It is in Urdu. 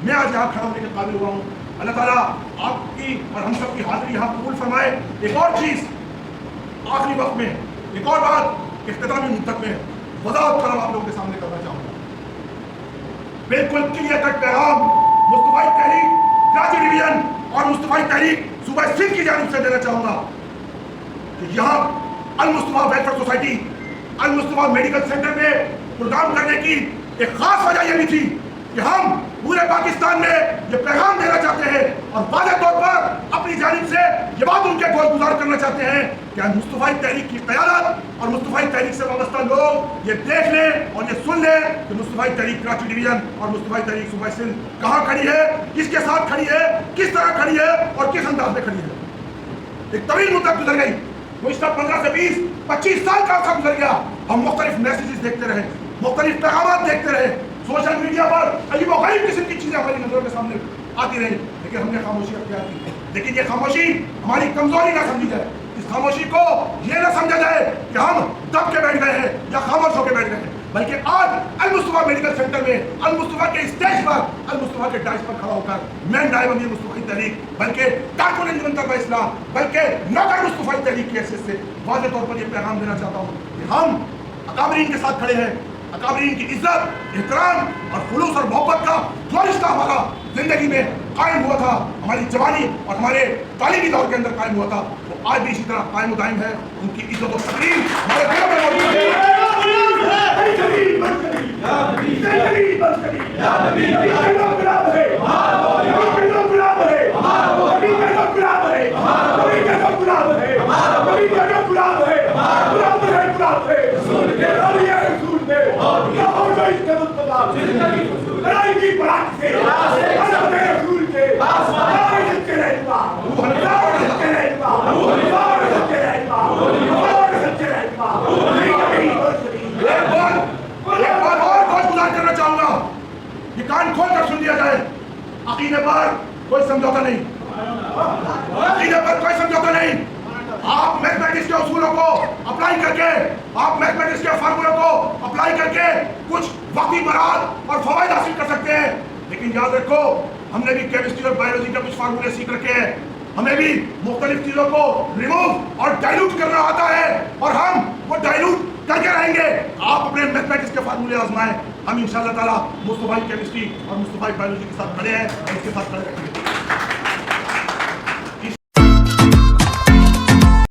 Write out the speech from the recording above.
میں آج یہاں کھڑا ہونے کے قابل ہوا ہوں. اللہ تعالیٰ آپ کی اور ہم سب کی حاضری یہاں قبول فرمائے. ایک اور چیز آخری وقت میں، ایک اور بات اختتامی منتخب میں وضاحت کرم آپ لوگوں کے سامنے کرنا چاہوں گا. بالکل کلیئر کٹ پیغام مصطفی تحریک کراچی ڈویژن اور مصطفی تحریک صوبہ سندھ کی جانب سے دینا چاہوں گا کہ یہاں المصطفی ویلفیئر سوسائٹی المصطفی میڈیکل سینٹر میں پروگرام کرنے کی ایک خاص وجہ یہ بھی تھی کہ ہم پورے پاکستان میں یہ پیغام دینا چاہتے ہیں اور واضح طور پر اپنی جانب سے یہ بات ان کے گزار کرنا چاہتے ہیں کہ مصطفی تحریک کی قیادت اور مصطفی تحریک سے وابستہ لوگ یہ دیکھ لیں اور یہ سن لیں کہ مصطفی تحریک کراچی ڈویژن اور مصطفی تحریک صوبہ سندھ کہاں کھڑی ہے، کس کے ساتھ کھڑی ہے، کس طرح کھڑی ہے اور کس انداز میں کھڑی ہے. ایک طویل مدت گزر گئی، گزشتہ 15 سے 20 25 سال کا عرصہ گزر گیا. ہم مختلف میسیجز دیکھتے رہے، مختلف پیغامات دیکھتے رہے، سوشل میڈیا پر عجیب و غریب قسم کی چیزیں ہماری نظروں کے سامنے آتی رہی، لیکن ہم نے خاموشی اختیار کی. لیکن یہ خاموشی ہماری کمزوری نہ سمجھی جائے. اس خاموشی کو یہ نہ سمجھا جائے کہ ہم دب کے بیٹھ گئے ہیں یا خاموش ہو کے بیٹھ گئے ہیں، بلکہ آج المصطفی میڈیکل سینٹر میں المصطفی کے اسٹیج پر، المصطفی کے ڈائس پر کھڑا ہو کر میں نائب امیر مصطفی تحریک بلکہ کارکن انجمن طلبہ اسلام بلکہ نوکر مصطفی تحریک کی حیثیت سے واضح طور پر یہ پیغام دینا چاہتا ہوں کہ ہم اکابرین کے ساتھ کھڑے ہیں. اکابرین کی عزت، احترام اور خلوص اور محبت کا جو رشتہ ہمارا زندگی میں قائم ہوا تھا، ہماری جوانی اور ہمارے تعلیمی دور کے اندر قائم ہوا تھا، وہ آج بھی اسی طرح قائم و دائم ہے. ان کی عزت و تقریم ہمارے دلوں میں موجود ہے. کان کھول کر سن لیا جائے، عقیدے پر کوئی سمجھوتا نہیں، عقیدے پر کوئی سمجھوتا نہیں. آپ میتھمیٹکس کے اصولوں کو اپلائی کر کے، آپ میتھمیٹکس کے فارمولوں کو اپلائی کر کے کچھ وقتی برات اور فوائد حاصل کر سکتے ہیں، لیکن یاد رکھو ہم نے بھی کیمسٹری اور بایولوجی کے کچھ فارمولے سیکھ رکھے ہیں. ہمیں بھی مختلف چیزوں کو ریموو اور ڈائلوٹ کرنا آتا ہے اور ہم وہ ڈائلوٹ کر کے رہیں گے. آپ اپنے میتھمیٹکس کے فارمولے آزمائیں. ہم انشاءاللہ تعالیٰ مصطفی کیمسٹری اور مصطفی بایولوجی کے ساتھ کھڑے ہیں اور اس کے ساتھ کھڑے رکھیں گے.